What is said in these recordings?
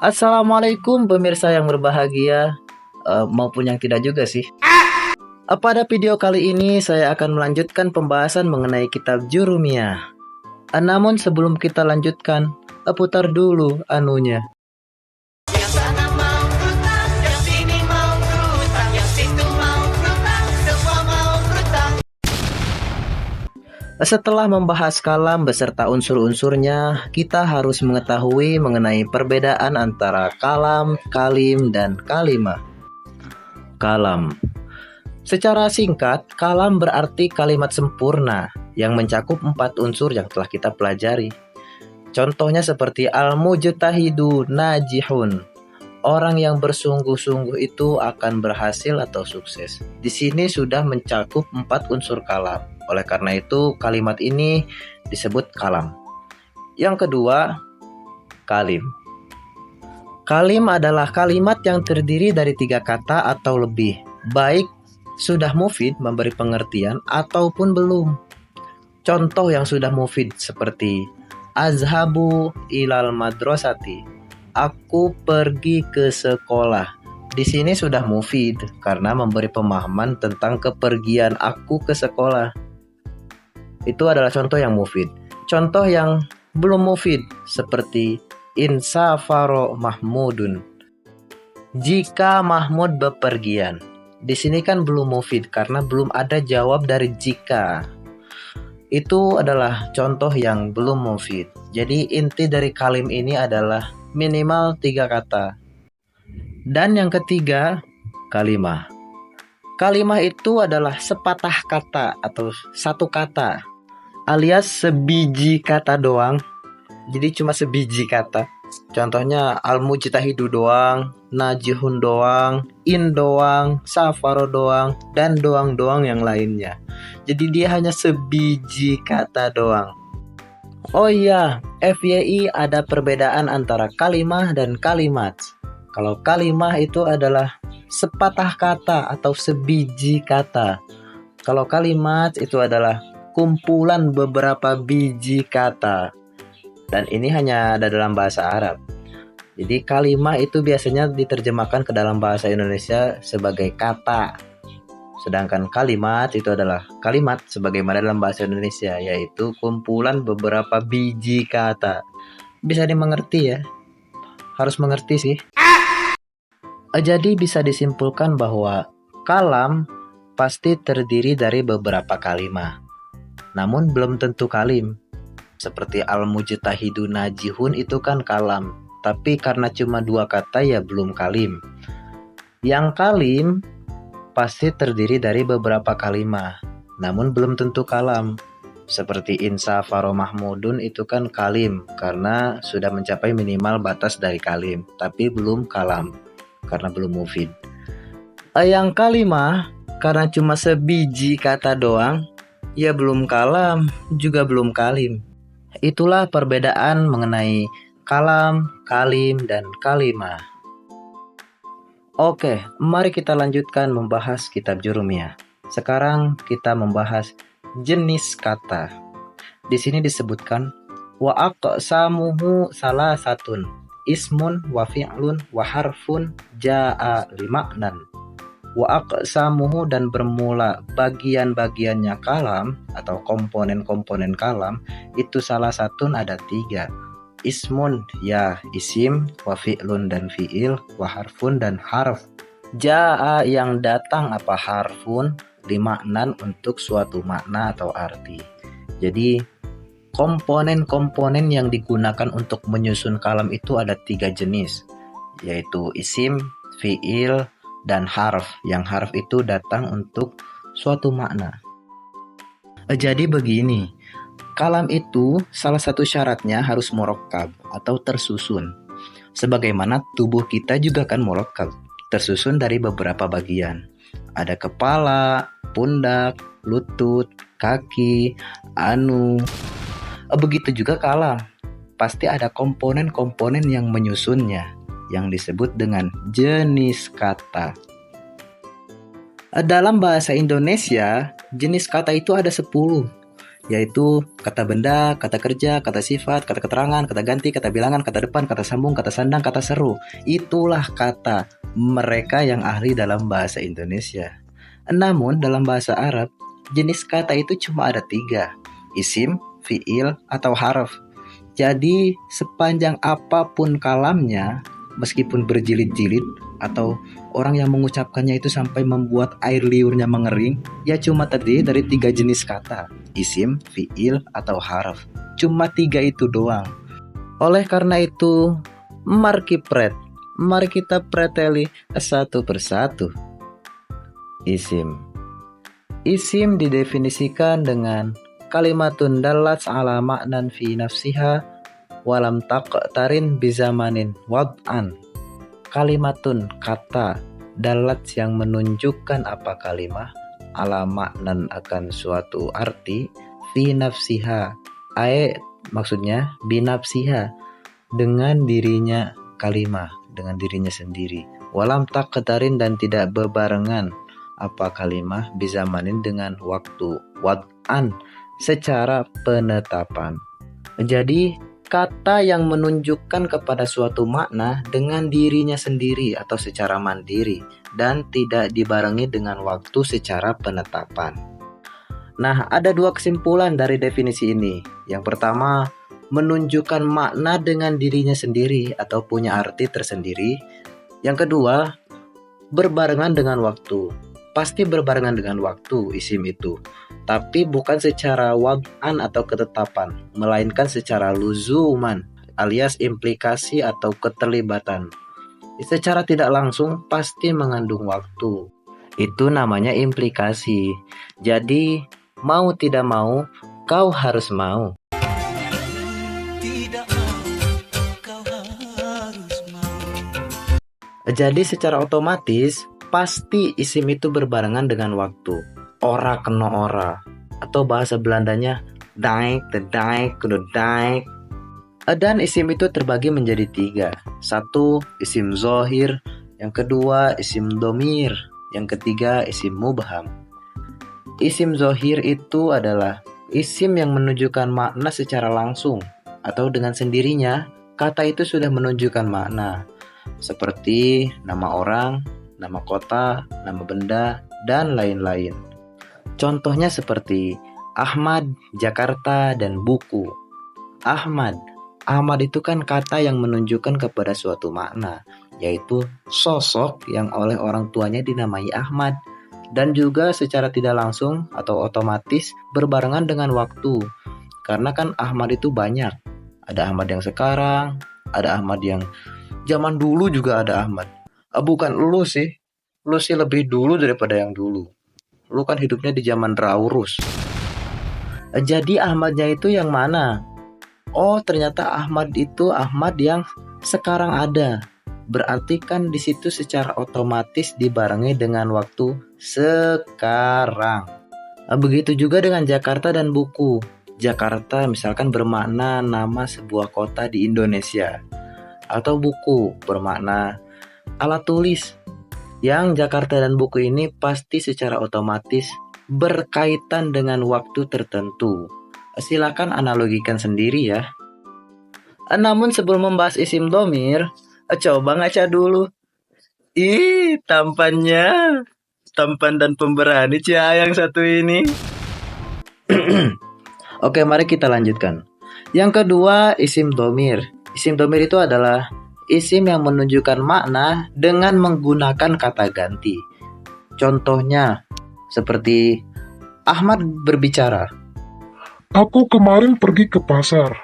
Assalamualaikum pemirsa yang berbahagia, maupun yang tidak juga sih. Pada video kali ini saya akan melanjutkan pembahasan mengenai kitab Jurumiyah. Namun sebelum kita lanjutkan, putar dulu anunya. Yang sana mau berutang, yang sini mau berutang, yang situ mau berutang, semua mau berutang. Setelah membahas kalam beserta unsur-unsurnya, kita harus mengetahui mengenai perbedaan antara kalam, kalim, dan kalimah. Kalam. Secara singkat, kalam berarti kalimat sempurna yang mencakup 4 unsur yang telah kita pelajari. Contohnya seperti al-mujtahidu najihun. Orang yang bersungguh-sungguh itu akan berhasil atau sukses. Di sini sudah mencakup 4 unsur kalam. Oleh karena itu, kalimat ini disebut kalam. Yang kedua, kalim. Kalim adalah kalimat yang terdiri dari 3 kata atau lebih, baik sudah mufid memberi pengertian ataupun belum. Contoh yang sudah mufid seperti azhabu ilal madrasati. Aku pergi ke sekolah. Di sini sudah mufid karena memberi pemahaman tentang kepergian aku ke sekolah. Itu adalah contoh yang mufid. Contoh yang belum mufid seperti insafaro mahmudun. Jika Mahmud bepergian. Di sini kan belum mufid karena belum ada jawab dari jika. Itu adalah contoh yang belum mufid. Jadi inti dari kalim ini adalah minimal 3 kata. Dan yang ketiga, kalimah. Kalimah itu adalah sepatah kata atau satu kata, alias sebiji kata doang. Jadi cuma sebiji kata. Contohnya al-mujtahidu doang, najihun doang, in doang, safaro doang, dan doang-doang yang lainnya. Jadi dia hanya sebiji kata doang. Oh iya, FYI ada perbedaan antara kalimah dan kalimat. Kalau kalimah itu adalah sepatah kata atau sebiji kata. Kalau kalimat itu adalah kumpulan beberapa biji kata. Dan ini hanya ada dalam bahasa Arab. Jadi kalimah itu biasanya diterjemahkan ke dalam bahasa Indonesia sebagai kata. Sedangkan kalimat itu adalah kalimat sebagaimana dalam bahasa Indonesia, yaitu kumpulan beberapa biji kata. Bisa dimengerti ya? Harus mengerti sih. Jadi bisa disimpulkan bahwa kalam pasti terdiri dari beberapa kalimat. Namun belum tentu kalim. Seperti al-mujtahidu najihun itu kan kalam. Tapi karena cuma 2 kata ya belum kalim. Yang kalim pasti terdiri dari beberapa kalimat. Namun belum tentu kalam. Seperti insafaro mahmudun itu kan kalim. Karena sudah mencapai minimal batas dari kalim. Tapi belum kalam. Karena belum mufid. Yang kalimah karena cuma sebiji kata doang. Ya belum kalam juga belum kalim. Itulah perbedaan mengenai kalam, kalim, dan kalimah. Oke, mari kita lanjutkan membahas kitab Jurumiyah. Sekarang kita membahas jenis kata. Di sini disebutkan wa aqsamuhu salasatun ismun wa fi'lun wa harfun jaa lima'nan. Wa aqsamuhu dan bermula bagian-bagiannya kalam atau komponen-komponen kalam itu salah satu ada 3. Ismun ya isim, wa fi'lun dan fi'il, wa harfun dan harf. Jaa yang datang apa harfun limaknan untuk suatu makna atau arti. Jadi komponen-komponen yang digunakan untuk menyusun kalam itu ada 3 jenis, yaitu isim, fi'il, dan harf. Yang harf itu datang untuk suatu makna. Jadi begini, kalam itu salah satu syaratnya harus murakkab atau tersusun. Sebagaimana tubuh kita juga kan murakkab, tersusun dari beberapa bagian. Ada kepala, pundak, lutut, kaki, begitu juga kalam. Pasti ada komponen-komponen yang menyusunnya, yang disebut dengan jenis kata. Dalam bahasa Indonesia, jenis kata itu ada 10. yaitu kata benda, kata kerja, kata sifat, kata keterangan, kata ganti, kata bilangan, kata depan, kata sambung, kata sandang, kata seru. Itulah kata mereka yang ahli dalam bahasa Indonesia. Namun dalam bahasa Arab, jenis kata itu cuma ada 3, isim, fiil, atau harf. Jadi sepanjang apapun kalamnya, meskipun berjilid-jilid atau orang yang mengucapkannya itu sampai membuat air liurnya mengering, ya cuma terdiri dari 3 jenis kata, isim, fiil, atau harf. Cuma 3 itu doang. Oleh karena itu, mari kita preteli satu persatu. Isim didefinisikan dengan kalimatun dallat ala ma'nan fi nafsiha walam taqtarin bizamanin wad'an. Kalimatun kata dallat yang menunjukkan apa kalimah ala ma'nan akan suatu arti fi nafsiha maksudnya binafsiha dengan dirinya kalimah, dengan dirinya sendiri. Walam taqtarin dan tidak bebarengan apa kalimah bizamanin dengan waktu wad'an secara penetapan. Jadi kata yang menunjukkan kepada suatu makna dengan dirinya sendiri atau secara mandiri dan tidak dibarengi dengan waktu secara penetapan. Nah, ada 2 kesimpulan dari definisi ini. Yang pertama, menunjukkan makna dengan dirinya sendiri atau punya arti tersendiri. Yang kedua, berbarengan dengan waktu. Pasti berbarengan dengan waktu isim itu, tapi bukan secara wad'an atau ketetapan, melainkan secara luzuman alias implikasi atau keterlibatan. Secara tidak langsung pasti mengandung waktu. Itu namanya implikasi. Jadi mau tidak mau kau harus mau. Tidak mau, kau harus mau. Jadi secara otomatis pasti isim itu berbarengan dengan waktu. Ora kena ora. Atau bahasa Belandanya daik, kudu daik. Dan isim itu terbagi menjadi 3. 1, isim zohir. Yang kedua, isim domir. Yang ketiga, isim mubham. Isim zohir itu adalah isim yang menunjukkan makna secara langsung. Atau dengan sendirinya, kata itu sudah menunjukkan makna. Seperti nama orang, nama kota, nama benda, dan lain-lain. Contohnya seperti Ahmad, Jakarta, dan buku. Ahmad itu kan kata yang menunjukkan kepada suatu makna, yaitu sosok yang oleh orang tuanya dinamai Ahmad, dan juga secara tidak langsung atau otomatis berbarengan dengan waktu. Karena kan Ahmad itu banyak. Ada Ahmad yang sekarang, ada Ahmad yang zaman dulu juga ada Ahmad. Bukan lu sih lebih dulu daripada yang dulu. Lu kan hidupnya di zaman Raurus. Jadi Ahmadnya itu yang mana? Oh, ternyata Ahmad itu Ahmad yang sekarang ada. Berarti kan di situ secara otomatis dibarengi dengan waktu sekarang. Begitu juga dengan Jakarta dan buku. Jakarta misalkan bermakna nama sebuah kota di Indonesia. Atau buku bermakna alat tulis. Yang Jakarta dan buku ini pasti secara otomatis berkaitan dengan waktu tertentu. Silakan analogikan sendiri ya. Namun sebelum membahas isim domir, coba ngaca dulu. Tampan dan pemberani Cia yang satu ini. Oke, mari kita lanjutkan. Yang kedua, isim domir. Isim domir itu adalah isim yang menunjukkan makna dengan menggunakan kata ganti. Contohnya seperti Ahmad berbicara. Aku kemarin pergi ke pasar.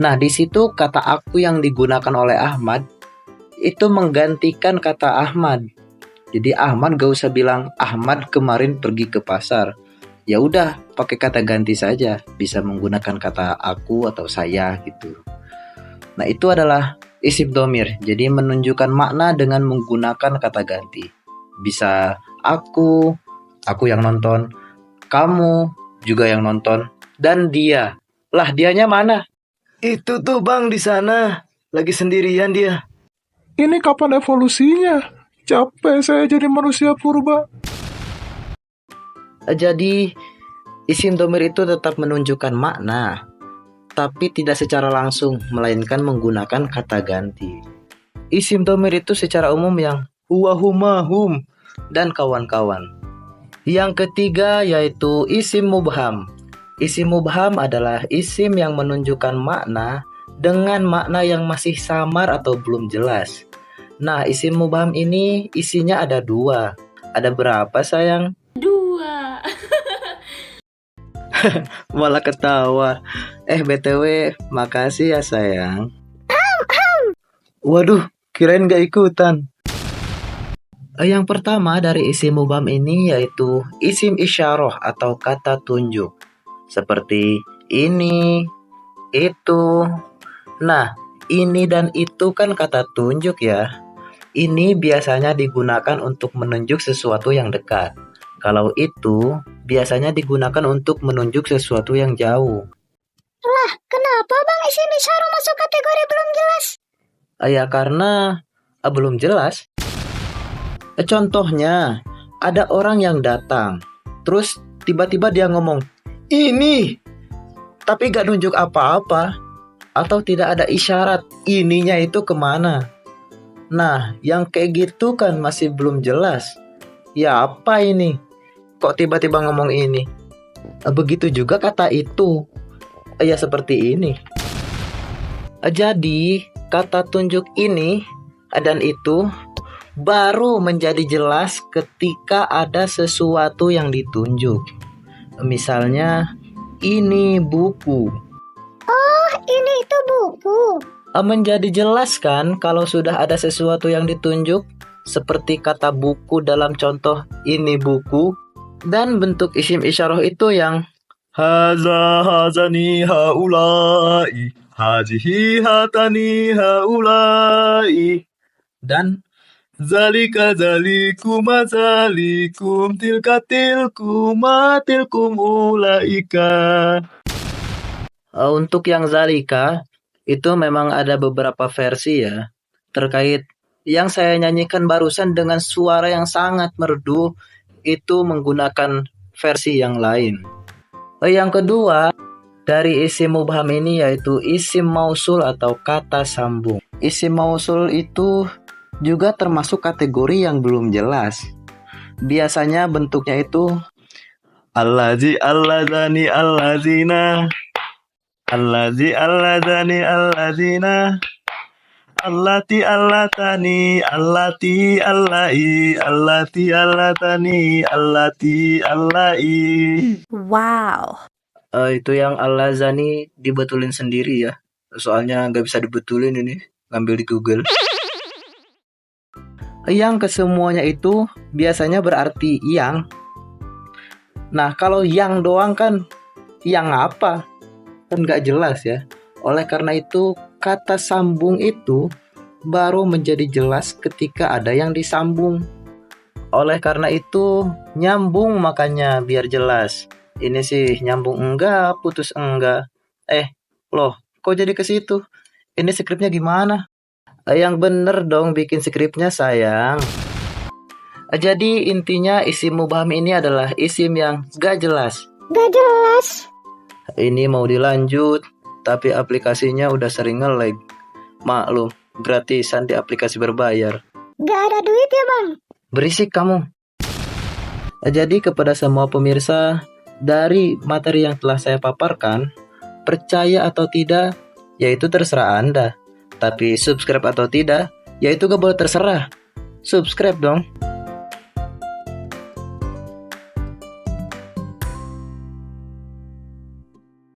Nah, di situ kata aku yang digunakan oleh Ahmad itu menggantikan kata Ahmad. Jadi Ahmad gak usah bilang Ahmad kemarin pergi ke pasar. Ya udah, pakai kata ganti saja. Bisa menggunakan kata aku atau saya gitu. Nah, itu adalah isim domir, jadi menunjukkan makna dengan menggunakan kata ganti. Bisa aku yang nonton, kamu juga yang nonton, dan dia. Lah, dianya mana? Itu tuh bang di sana, lagi sendirian dia. Ini kapan evolusinya? Capek saya jadi manusia purba. Jadi Isim domir itu tetap menunjukkan makna, tapi tidak secara langsung, melainkan menggunakan kata ganti. Isim domir itu secara umum yang huwa, huma, hum, dan kawan-kawan. Yang ketiga yaitu isim mubham. Isim mubham adalah isim yang menunjukkan makna dengan makna yang masih samar atau belum jelas. Nah, isim mubham ini isinya ada 2. Ada berapa, sayang? 2. Malah ketawa. BTW, makasih ya, sayang. Waduh, kirain gak ikutan. Yang pertama dari isim mubham ini yaitu isim isyarah atau kata tunjuk. Seperti ini, itu. Nah, ini dan itu kan kata tunjuk ya. Ini biasanya digunakan untuk menunjuk sesuatu yang dekat. Kalau itu biasanya digunakan untuk menunjuk sesuatu yang jauh. Lah, kenapa Bang isim isyarah masuk kategori belum jelas? Ya karena belum jelas. Contohnya, ada orang yang datang, terus tiba-tiba dia ngomong, ini, tapi gak nunjuk apa-apa, atau tidak ada isyarat ininya itu kemana. Nah, yang kayak gitu kan masih belum jelas. Ya apa ini? Kok tiba-tiba ngomong ini? Begitu juga kata itu. Ya seperti ini. Jadi, kata tunjuk ini dan itu baru menjadi jelas ketika ada sesuatu yang ditunjuk. Misalnya, ini buku. Oh, ini itu buku. Menjadi jelas kan kalau sudah ada sesuatu yang ditunjuk, seperti kata buku dalam contoh ini buku, dan bentuk isim isyarah itu yang haza, hazani, haulai, hazihi, hatani, haulai, dan zalika, zalikum, zalikum, tilka, tilkum, tilkum, ulaika. Untuk yang zalika, itu memang ada beberapa versi ya, terkait yang saya nyanyikan barusan dengan suara yang sangat merdu, itu menggunakan versi yang lain. Yang kedua, dari isim mubham ini yaitu isim mausul atau kata sambung. Isim mausul itu juga termasuk kategori yang belum jelas. Biasanya bentuknya itu allazi, allazani, allazina, allazi, allazani, allazina, allati, allatani, allati, allai, allati, allatani, allati, allai. Wow. Itu yang allazani dibetulin sendiri ya. Soalnya nggak bisa dibetulin ini, ngambil di Google. Yang kesemuanya itu biasanya berarti yang. Nah, kalau yang doang kan yang apa? Kan nggak jelas ya. Oleh karena itu, kata sambung itu baru menjadi jelas ketika ada yang disambung. Oleh karena itu, nyambung makanya biar jelas. Ini sih nyambung enggak, putus enggak. Loh, kok jadi ke situ? Ini skripnya gimana? Yang bener dong bikin skripnya, sayang. Jadi intinya isim mubham ini adalah isim yang gak jelas. Gak jelas. Ini mau dilanjut, tapi aplikasinya udah sering nge-lag. Maklum, gratisan di aplikasi berbayar. Gak ada duit ya Bang? Berisik kamu. Jadi kepada semua pemirsa, dari materi yang telah saya paparkan, percaya atau tidak, yaitu terserah Anda. Tapi subscribe atau tidak, yaitu gak boleh terserah. Subscribe dong.